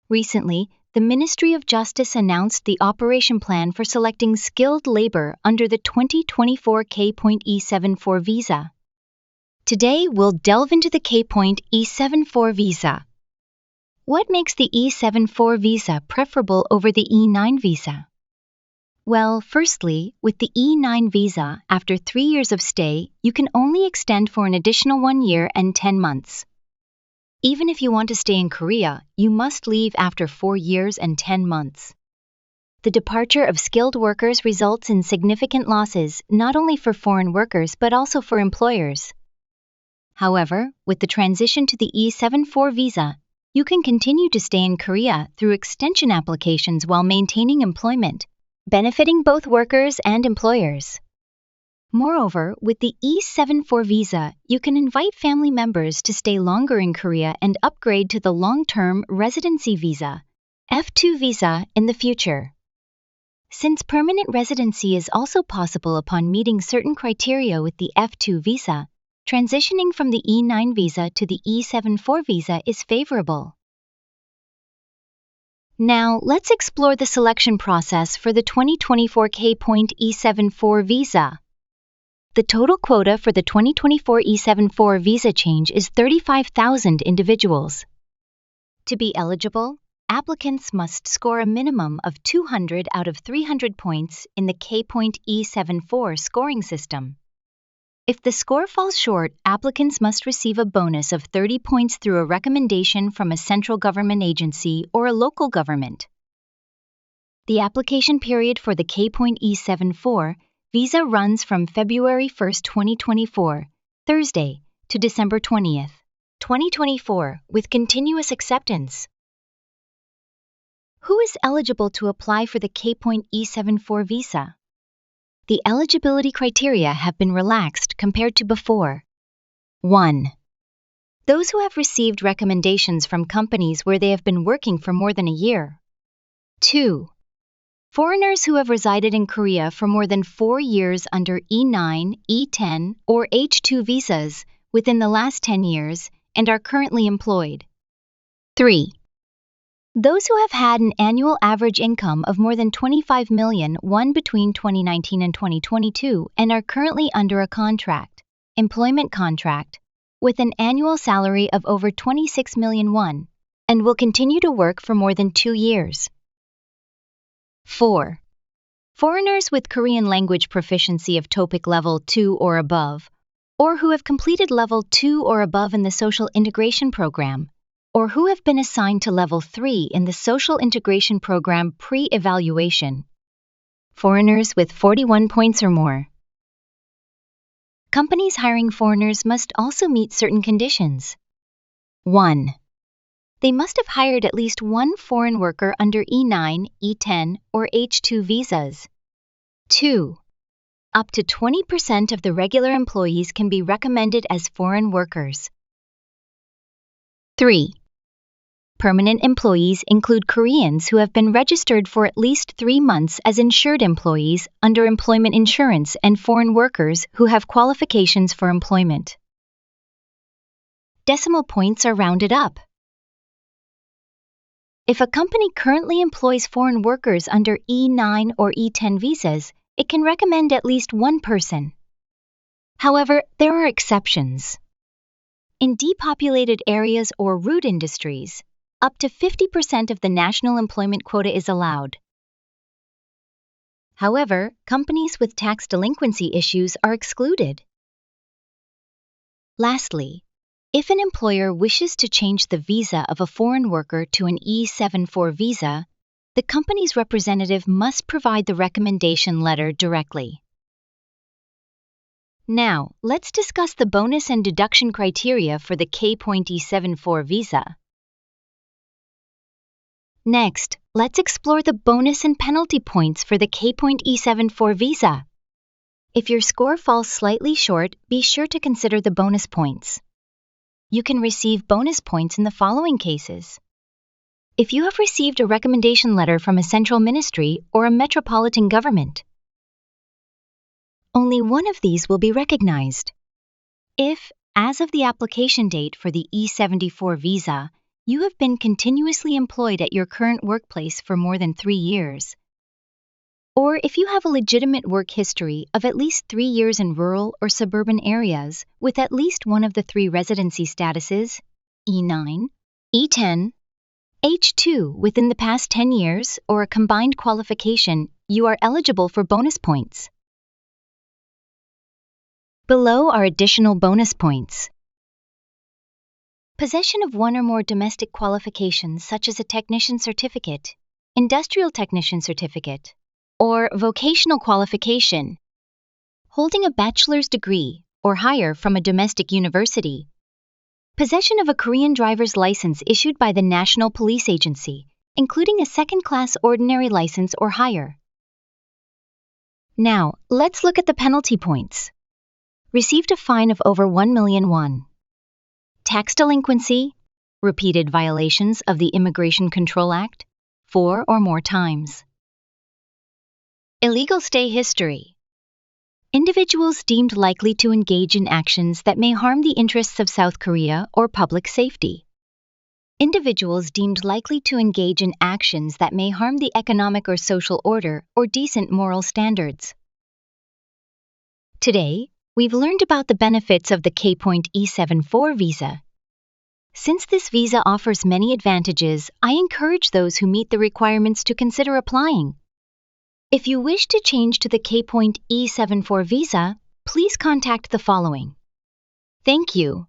Recently, the Ministry of Justice announced the operation plan for selecting skilled labor under the 2024 K.E74 visa. Today, we'll delve into the K.E74 visa. What makes the E74 visa preferable over the E9 visa? Well, firstly, with the E9 visa, after 3 years of stay, you can only extend for an additional 1 year and 10 months. Even if you want to stay in Korea, you must leave after 4 years and 10 months. The departure of skilled workers results in significant losses not only for foreign workers but also for employers. However, with the transition to the E74 visa, you can continue to stay in Korea through extension applications while maintaining employment, benefiting both workers and employers. Moreover, with the E74 visa, you can invite family members to stay longer in Korea and upgrade to the long-term residency visa, F2 visa, in the future. Since permanent residency is also possible upon meeting certain criteria with the F2 visa, transitioning from the E9 visa to the E74 visa is favorable. Now, let's explore the selection process for the 2024 K.E74 visa. The total quota for the 2024 E74 visa change is 35,000 individuals. To be eligible, applicants must score a minimum of 200 out of 300 points in the K.E74 scoring system. If the score falls short, applicants must receive a bonus of 30 points through a recommendation from a central government agency or a local government. The application period for the K.E74 visa runs from February 1, 2024, Thursday, to December 20, 2024, with continuous acceptance. Who is eligible to apply for the K.E74 visa? The eligibility criteria have been relaxed compared to before. 1. Those who have received recommendations from companies where they have been working for more than a year. 2. Foreigners who have resided in Korea for more than 4 years under E9, E10, or H2 visas within the last 10 years and are currently employed. 3. Those who have had an annual average income of more than 25 million won between 2019 and 2022 and are currently under a employment contract, with an annual salary of over 26 million won, and will continue to work for more than 2 years. 4. Foreigners with Korean language proficiency of TOPIK level 2 or above, or who have completed level 2 or above in the social integration program, or who have been assigned to level 3 in the social integration program pre-evaluation. Foreigners with 41 points or more. Companies hiring foreigners must also meet certain conditions. 1. They must have hired at least one foreign worker under E9, E10, or H2 visas. 2. Up to 20% of the regular employees can be recommended as foreign workers. 3. Permanent employees include Koreans who have been registered for at least 3 months as insured employees under employment insurance and foreign workers who have qualifications for employment. Decimal points are rounded up. If a company currently employs foreign workers under E9 or E10 visas, it can recommend at least one person. However, there are exceptions. In depopulated areas or root industries, up to 50% of the national employment quota is allowed. However, companies with tax delinquency issues are excluded. Lastly, if an employer wishes to change the visa of a foreign worker to an E74 visa, the company's representative must provide the recommendation letter directly. Now, let's discuss the bonus and deduction criteria for the K.E74 visa. Next, let's explore the bonus and penalty points for the K.E74 visa. If your score falls slightly short, be sure to consider the bonus points. You can receive bonus points in the following cases. If you have received a recommendation letter from a central ministry or a metropolitan government, only one of these will be recognized. If, as of the application date for the E74 visa, you have been continuously employed at your current workplace for more than 3 years. Or if you have a legitimate work history of at least 3 years in rural or suburban areas with at least one of the 3 residency statuses, E9, E10, H2 within the past 10 years or a combined qualification, you are eligible for bonus points. Below are additional bonus points. Possession of one or more domestic qualifications such as a technician certificate, industrial technician certificate, or vocational qualification. Holding a bachelor's degree or higher from a domestic university. Possession of a Korean driver's license issued by the National Police Agency, including a second-class ordinary license or higher. Now, let's look at the penalty points. Received a fine of over 1 million won. Tax delinquency, repeated violations of the Immigration Control Act, 4 or more times. Illegal stay history. Individuals deemed likely to engage in actions that may harm the interests of South Korea or public safety. Individuals deemed likely to engage in actions that may harm the economic or social order or decent moral standards. Today, we've learned about the benefits of the K.E74 visa. Since this visa offers many advantages, I encourage those who meet the requirements to consider applying. If you wish to change to the K.E74 visa, please contact the following. Thank you.